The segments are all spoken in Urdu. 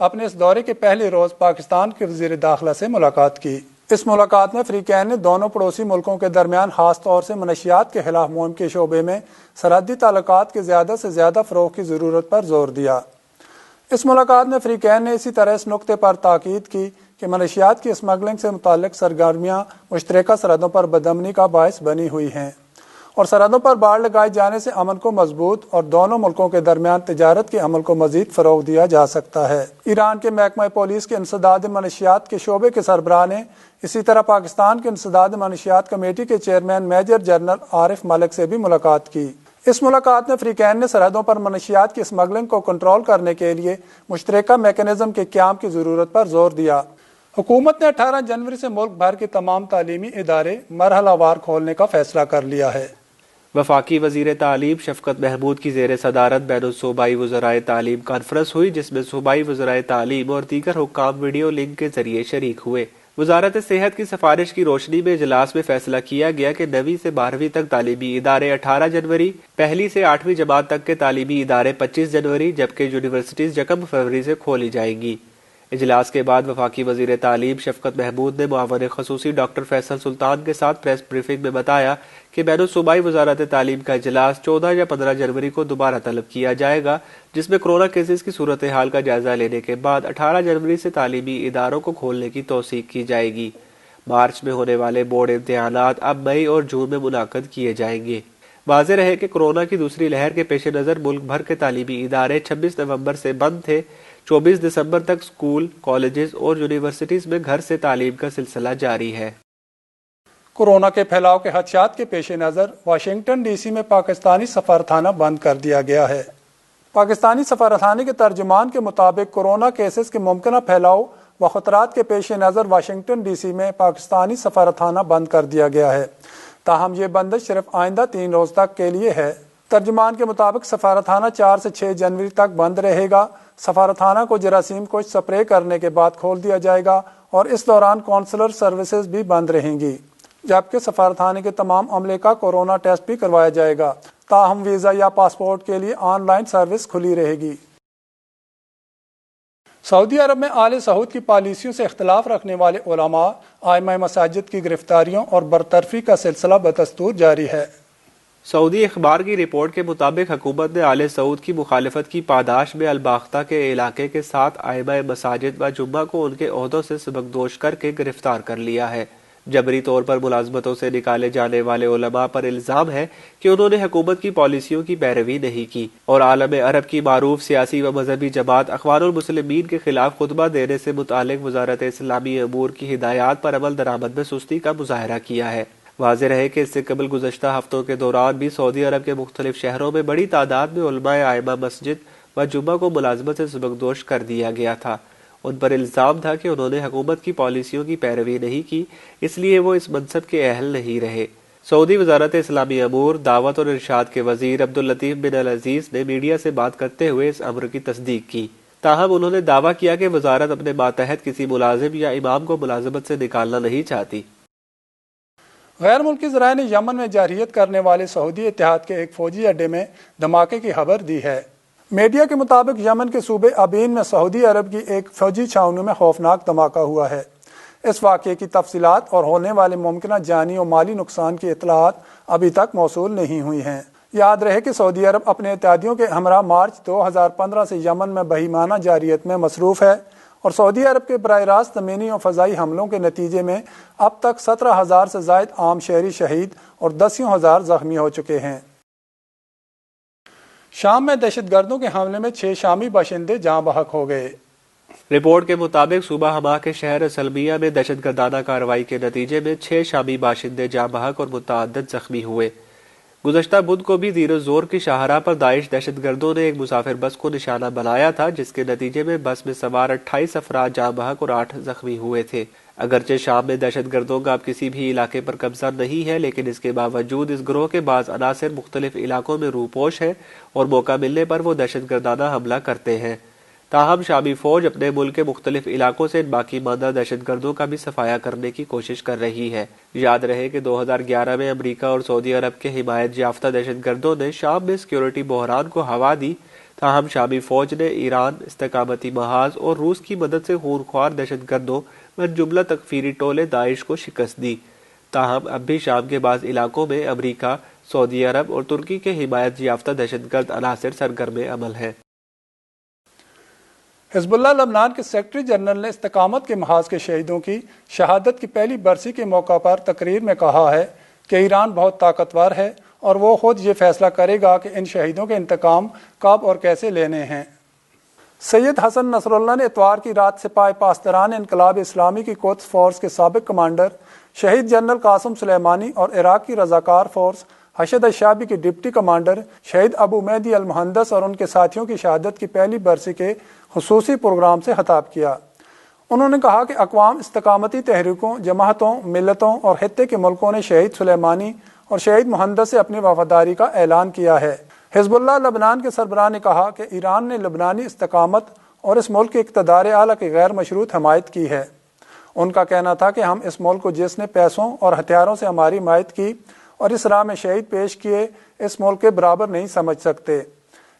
اپنے اس دورے کے پہلے روز پاکستان کے وزیر داخلہ سے ملاقات کی۔ اس ملاقات میں فریقین نے دونوں پڑوسی ملکوں کے درمیان خاص طور سے منشیات کے خلاف مہم کے شعبے میں سرحدی تعلقات کے زیادہ سے زیادہ فروغ کی ضرورت پر زور دیا۔ اس ملاقات میں فریقین نے اسی طرح اس نقطے پر تاکید کی کہ منشیات کی اسمگلنگ سے متعلق سرگرمیاں مشترکہ سرحدوں پر بدامنی کا باعث بنی ہوئی ہیں اور سرحدوں پر باڑ لگائے جانے سے امن کو مضبوط اور دونوں ملکوں کے درمیان تجارت کے عمل کو مزید فروغ دیا جا سکتا ہے۔ ایران کے محکمہ پولیس کے انسداد منشیات کے شعبے کے سربراہ نے اسی طرح پاکستان کے انسداد منشیات کمیٹی کے chairman major general Arif Malik سے بھی ملاقات کی۔ اس ملاقات میں فریقین نے سرحدوں پر منشیات کی اسمگلنگ کو کنٹرول کرنے کے لیے مشترکہ میکانزم کے قیام کی ضرورت پر زور دیا۔ حکومت نے 18 جنوری سے ملک بھر کے تمام تعلیمی ادارے مرحلہ وار کھولنے کا فیصلہ کر لیا ہے۔ وفاقی وزیر تعلیم شفقت محمود کی زیر صدارت بین الصوبائی وزرائے تعلیم کانفرنس ہوئی، جس میں صوبائی وزرائے تعلیم اور دیگر حکام ویڈیو لنک کے ذریعے شریک ہوئے۔ وزارت صحت کی سفارش کی روشنی میں اجلاس میں فیصلہ کیا گیا کہ 9ویں سے 12ویں تک تعلیمی ادارے 18 جنوری، پہلی سے 8ویں جماعت تک کے تعلیمی ادارے 25 جنوری جبکہ یونیورسٹیز 1 فروری سے کھولی جائیں گی۔ اجلاس کے بعد وفاقی وزیر تعلیم شفقت محمود نے معاون خصوصی ڈاکٹر فیصل سلطان کے ساتھ پریس بریفنگ میں بتایا کہ بین الصوبائی وزارت تعلیم کا اجلاس 14 یا 15 جنوری کو دوبارہ طلب کیا جائے گا، جس میں کورونا کیسز کی صورتحال کا جائزہ لینے کے بعد 18 جنوری سے تعلیمی اداروں کو کھولنے کی توثیق کی جائے گی۔ مارچ میں ہونے والے بورڈ امتحانات اب مئی اور جون میں منعقد کیے جائیں گے۔ واضح رہے کہ کورونا کی دوسری لہر کے پیش نظر ملک بھر کے تعلیمی ادارے 26 نومبر سے بند تھے۔ 24 دسمبر تک اسکول، کالجز اور یونیورسٹیز میں گھر سے تعلیم کا سلسلہ جاری ہے۔ کورونا کے پھیلاؤ کے خدشات کے پیش نظر واشنگٹن ڈی سی میں پاکستانی سفارتخانہ بند کر دیا گیا ہے۔ پاکستانی سفارتخانے کے ترجمان کے مطابق کورونا کیسز کے ممکنہ پھیلاؤ و خطرات کے پیش نظر واشنگٹن ڈی سی میں پاکستانی سفارتخانہ بند کر دیا گیا ہے، تاہم یہ بندش صرف آئندہ 3 روز تک کے لیے ہے۔ ترجمان کے مطابق سفارتخانہ 4 سے 6 جنوری تک بند رہے گا۔ سفارتخانہ کو جراثیم کش سپرے کرنے کے بعد کھول دیا جائے گا اور اس دوران کونسلر سروسز بھی بند رہیں گی، جبکہ سفارتخانے کے تمام عملے کا کورونا ٹیسٹ بھی کروایا جائے گا۔ تاہم ویزا یا پاسپورٹ کے لیے آن لائن سروس کھلی رہے گی۔ سعودی عرب میں آل سعود کی پالیسیوں سے اختلاف رکھنے والے علماء، ائمہ مساجد کی گرفتاریوں اور برطرفی کا سلسلہ بدستور جاری ہے۔ سعودی اخبار کی رپورٹ کے مطابق حکومت نے آل سعود کی مخالفت کی پاداش میں الباختہ کے علاقے کے 7 ائمہ مساجد و جمعہ کو ان کے عہدوں سے سبکدوش کر کے گرفتار کر لیا ہے۔ جبری طور پر ملازمتوں سے نکالے جانے والے علماء پر الزام ہے کہ انہوں نے حکومت کی پالیسیوں کی پیروی نہیں کی اور عالم عرب کی معروف سیاسی و مذہبی جماعت اخوان المسلمین کے خلاف خطبہ دینے سے متعلق وزارت اسلامی امور کی ہدایات پر عمل درآمد میں سستی کا مظاہرہ کیا ہے۔ واضح رہے کہ اس سے قبل گزشتہ ہفتوں کے دوران بھی سعودی عرب کے مختلف شہروں میں بڑی تعداد میں علماء ائمہ مسجد و جمعہ کو ملازمت سے سبکدوش کر دیا گیا تھا۔ ان پر الزام تھا کہ انہوں نے حکومت کی پالیسیوں کی پیروی نہیں کی، اس لیے وہ اس منصب کے اہل نہیں رہے۔ سعودی وزارت اسلامی امور، دعوت اور ارشاد کے وزیر عبداللطیف بن العزیز نے میڈیا سے بات کرتے ہوئے اس امر کی تصدیق کی، تاہم انہوں نے دعویٰ کیا کہ وزارت اپنے ماتحت کسی ملازم یا امام کو ملازمت سے نکالنا نہیں چاہتی۔ غیر ملکی ذرائع نے یمن میں جارحیت کرنے والے سعودی اتحاد کے ایک فوجی اڈے میں دھماکے کی خبر دی ہے۔ میڈیا کے مطابق یمن کے صوبے ابین میں سعودی عرب کی ایک فوجی چھاؤنی میں خوفناک دھماکہ ہوا ہے۔ اس واقعے کی تفصیلات اور ہونے والے ممکنہ جانی اور مالی نقصان کی اطلاعات ابھی تک موصول نہیں ہوئی ہیں۔ یاد رہے کہ سعودی عرب اپنے اتحادیوں کے ہمراہ مارچ 2015 سے یمن میں بہیمانہ جارحیت میں مصروف ہے اور سعودی عرب کے براہ راست زمینی اور فضائی حملوں کے نتیجے میں اب تک 17,000 سے زائد عام شہری شہید اور 10,000 زخمی ہو چکے ہیں۔ شام میں دہشت گردوں کے حملے میں 6 شامی باشندے جاں بحق ہو گئے۔ رپورٹ کے مطابق صوبہ حما کے شہر سلمیہ میں دہشت گردانہ کارروائی کے نتیجے میں 6 شامی باشندے جاں بحق اور متعدد زخمی ہوئے۔ گزشتہ بدھ کو بھی زیر الزور کی شاہراہ پر داعش دہشت گردوں نے ایک مسافر بس کو نشانہ بنایا تھا، جس کے نتیجے میں بس میں سوار 28 افراد جاں بحق اور 8 زخمی ہوئے تھے۔ اگرچہ شام میں دہشت گردوں کا اب کسی بھی علاقے پر قبضہ نہیں ہے، لیکن اس کے باوجود اس گروہ کے بعض عناصر مختلف علاقوں میں روپوش ہیں اور موقع ملنے پر وہ دہشت گردانہ حملہ کرتے ہیں۔ تاہم شامی فوج اپنے ملک کے مختلف علاقوں سے باقی ماندہ دہشت گردوں کا بھی صفایا کرنے کی کوشش کر رہی ہے۔ یاد رہے کہ 2011 میں امریکہ اور سعودی عرب کے حمایت یافتہ دہشت گردوں نے شام میں سیکیورٹی بحران کو ہوا دی تاہم شامی فوج نے ایران، استقامتی محاذ اور روس کی مدد سے خونخوار دہشت گردوں من جملہ تکفیری ٹولے داعش کو شکست دی۔ تاہم اب بھی شام کے بعض علاقوں میں امریکہ، سعودی عرب اور ترکی کے حمایت یافتہ دہشت گرد عناصر سرگرم عمل ہیں۔ حزب اللہ لبنان کے سیکرٹری جنرل نے استقامت کے محاذ کے شہیدوں کی شہادت کی پہلی برسی کے موقع پر تقریر میں کہا ہے کہ ایران بہت طاقتور ہے اور وہ خود یہ فیصلہ کرے گا کہ ان شہیدوں کے انتقام کب اور کیسے لینے ہیں۔ سید حسن نصر اللہ نے اتوار کی رات سپاہی پاسداران انقلاب اسلامی کی قدس فورس کے سابق کمانڈر شہید جنرل قاسم سلیمانی اور عراق کی رضاکار فورس حشد الشعبی کے ڈپٹی کمانڈر شہید ابو مہدی المہندس اور ان کے ساتھیوں کی شہادت کی پہلی برسی کے خصوصی پروگرام سے خطاب کیا۔ انہوں نے کہا کہ اقوام استقامتی تحریکوں، جماعتوں، ملتوں اور خطے کے ملکوں نے شہید سلیمانی اور شہید مہندس سے اپنی وفاداری کا اعلان کیا ہے۔ حزب اللہ لبنان کے سربراہ نے کہا کہ ایران نے لبنانی استقامت اور اس ملک کے اقتدار اعلیٰ کی غیر مشروط حمایت کی ہے۔ ان کا کہنا تھا کہ ہم اس ملک کو جس نے پیسوں اور ہتھیاروں سے ہماری حمایت کی اور اس راہ میں شہید پیش کیے، اس ملک کے برابر نہیں سمجھ سکتے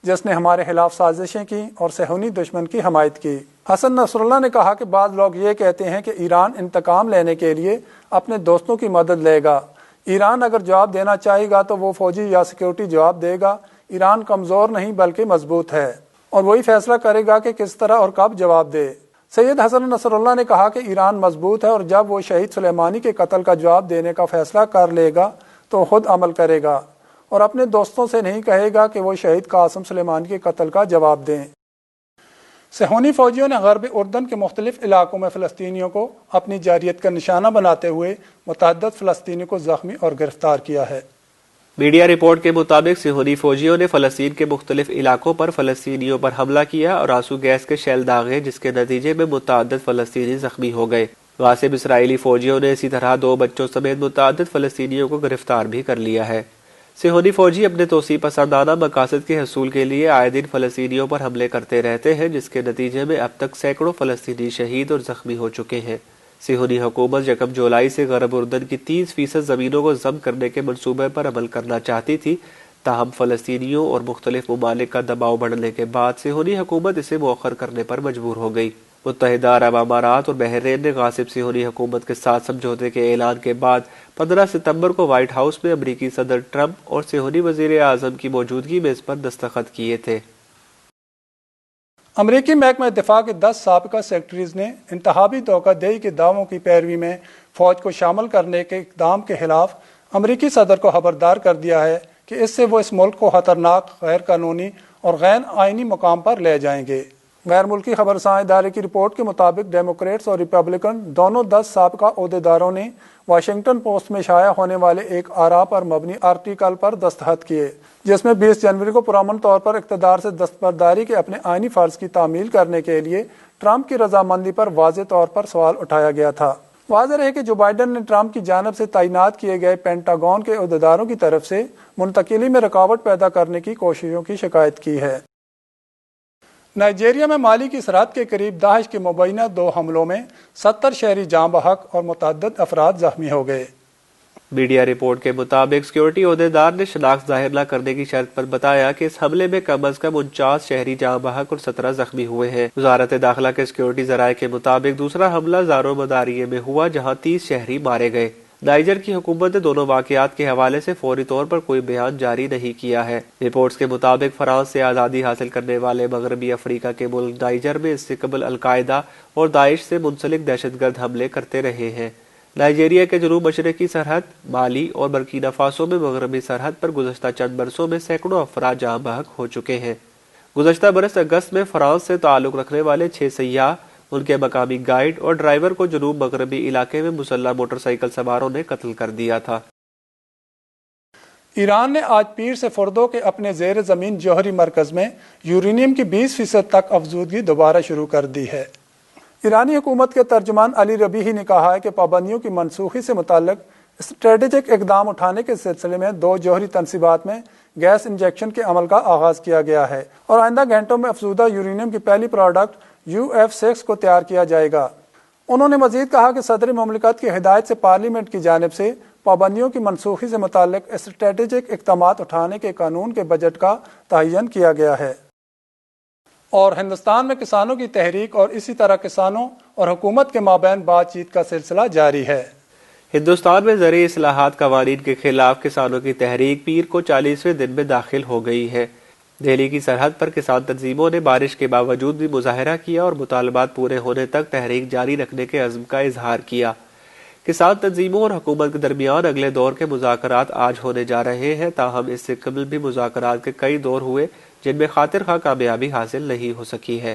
جس نے ہمارے خلاف سازشیں کی اور صہیونی دشمن کی حمایت کی۔ حسن نصر اللہ نے کہا کہ بعض لوگ یہ کہتے ہیں کہ ایران انتقام لینے کے لیے اپنے دوستوں کی مدد لے گا۔ ایران اگر جواب دینا چاہے گا تو وہ فوجی یا سیکیورٹی جواب دے گا۔ ایران کمزور نہیں بلکہ مضبوط ہے اور وہی فیصلہ کرے گا کہ کس طرح اور کب جواب دے۔ سید حسن نصر اللہ نے کہا کہ ایران مضبوط ہے اور جب وہ شہید سلیمانی کے قتل کا جواب دینے کا فیصلہ کر لے گا تو خود عمل کرے گا اور اپنے دوستوں سے نہیں کہے گا کہ وہ شہید قاسم سلیمانی کے قتل کا جواب دیں۔ صہیونی فوجیوں نے غرب اردن کے مختلف علاقوں میں فلسطینیوں کو اپنی جارحیت کا نشانہ بناتے ہوئے متعدد فلسطینیوں کو زخمی اور گرفتار کیا ہے۔ میڈیا رپورٹ کے مطابق صہیونی فوجیوں نے فلسطین کے مختلف علاقوں پر فلسطینیوں پر حملہ کیا اور آنسو گیس کے شیل داغے، جس کے نتیجے میں متعدد فلسطینی زخمی ہو گئے۔ غاصب اسرائیلی فوجیوں نے اسی طرح 2 بچوں سمیت متعدد فلسطینیوں کو گرفتار بھی کر لیا ہے۔ صہیونی فوجی اپنے توسیع پسندانہ مقاصد کے حصول کے لیے آئے دن فلسطینیوں پر حملے کرتے رہتے ہیں، جس کے نتیجے میں اب تک سینکڑوں فلسطینی شہید اور زخمی ہو چکے ہیں۔ صہیونی حکومت 1 جولائی سے غرب اردن کی 30% زمینوں کو ضبط کرنے کے منصوبے پر عمل کرنا چاہتی تھی، تاہم فلسطینیوں اور مختلف ممالک کا دباؤ بڑھنے کے بعد صہیونی حکومت اسے مؤخر کرنے پر مجبور ہو گئی۔ متحدہ عرب امارات اور بحرین نے غاصب صہیونی حکومت کے ساتھ سمجھوتے کے اعلان کے بعد 15 ستمبر کو وائٹ ہاؤس میں امریکی صدر ٹرمپ اور صہیونی وزیر اعظم کی موجودگی میں اس پر دستخط کیے تھے۔ امریکی محکمہ دفاع کے 10 سابقہ سیکرٹریز نے انتخابی دھوکہ دہی کے دعووں کی پیروی میں فوج کو شامل کرنے کے اقدام کے خلاف امریکی صدر کو خبردار کر دیا ہے کہ اس سے وہ اس ملک کو خطرناک، غیر قانونی اور غیر آئینی مقام پر لے جائیں گے۔ غیر ملکی خبرساں ادارے کی رپورٹ کے مطابق ڈیموکریٹس اور ریپبلکن دونوں 10 سابقہ عہدیداروں نے واشنگٹن پوسٹ میں شائع ہونے والے ایک آراء پر مبنی آرٹیکل پر دستخط کیے، جس میں 20 جنوری کو پرامن طور پر اقتدار سے دستبرداری کے اپنے آئینی فرض کی تعمیل کرنے کے لیے ٹرمپ کی رضامندی پر واضح طور پر سوال اٹھایا گیا تھا۔ واضح رہے کہ جو بائیڈن نے ٹرمپ کی جانب سے تعینات کیے گئے پینٹاگون کے عہدیداروں کی طرف سے منتقلی میں رکاوٹ پیدا کرنے کی کوششوں کی شکایت کی ہے۔ نائجیریا میں مالی کی سرحد کے قریب داعش کے مبینہ 2 حملوں میں 70 شہری جاں بحق اور متعدد افراد زخمی ہو گئے۔ میڈیا رپورٹ کے مطابق سیکیورٹی عہدیدار نے شناخت ظاہر نہ کرنے کی شرط پر بتایا کہ اس حملے میں کم از کم 49 شہری جاں بحق اور 17 زخمی ہوئے ہیں۔ وزارت داخلہ کے سیکیورٹی ذرائع کے مطابق دوسرا حملہ زارو مداریے میں ہوا، جہاں 30 شہری مارے گئے۔ نائجر کی حکومت نے دونوں واقعات کے حوالے سے فوری طور پر کوئی بیان جاری نہیں کیا ہے۔ رپورٹس کے مطابق فرانس سے آزادی حاصل کرنے والے مغربی افریقہ کے ملک نائجر میں اس سے قبل القاعدہ اور داعش سے منسلک دہشت گرد حملے کرتے رہے ہیں۔ نائجیریا کے جنوب مشرقی سرحد، مالی اور برکینا فاسو میں مغربی سرحد پر گزشتہ چند برسوں میں سینکڑوں افراد جاں بحق ہو چکے ہیں۔ گزشتہ برس اگست میں فرانس سے تعلق رکھنے والے 6 سیاح، ان کے مقامی گائیڈ اور ڈرائیور کو جنوب مغربی علاقے میں مسلح موٹر سائیکل سواروں نے قتل کر دیا تھا۔ ایران نے آج پیر سے فردو کے اپنے زیر زمین جوہری مرکز میں یورینیم کی 20% تک افزودگی دوبارہ شروع کر دی ہے۔ ایرانی حکومت کے ترجمان علی ربیعی نے کہا ہے کہ پابندیوں کی منسوخی سے متعلق اسٹریٹجک اقدام اٹھانے کے سلسلے میں 2 جوہری تنصیبات میں گیس انجیکشن کے عمل کا آغاز کیا گیا ہے اور آئندہ گھنٹوں میں افزودہ یورینیم کی پہلی پروڈکٹ UF6 کو تیار کیا جائے گا۔ انہوں نے مزید کہا کہ صدر مملکت کی ہدایت سے پارلیمنٹ کی جانب سے پابندیوں کی منسوخی سے متعلق اسٹریٹجک اقدامات اٹھانے کے قانون کے بجٹ کا تعین کیا گیا ہے۔ اور ہندوستان میں کسانوں کی تحریک اور اسی طرح کسانوں اور حکومت کے مابین بات چیت کا سلسلہ جاری ہے۔ ہندوستان میں زرعی اصلاحات قوانین کے خلاف کسانوں کی تحریک پیر کو 40ویں دن میں داخل ہو گئی ہے۔ دہلی کی سرحد پر کسان تنظیموں نے بارش کے باوجود بھی مظاہرہ کیا اور مطالبات پورے ہونے تک تحریک جاری رکھنے کے عزم کا اظہار کیا۔ کسان تنظیموں اور حکومت کے درمیان اگلے دور کے مذاکرات آج ہونے جا رہے ہیں، تاہم اس سے قبل بھی مذاکرات کے کئی دور ہوئے جن میں خاطر خواہ کامیابی حاصل نہیں ہو سکی ہے۔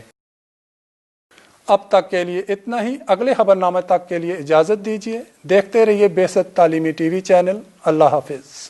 اب تک کے لیے اتنا ہی، اگلے خبر نامے تک کے لیے اجازت دیجیے۔ دیکھتے رہیے بے ست تعلیمی ٹی وی چینل۔ اللہ حافظ۔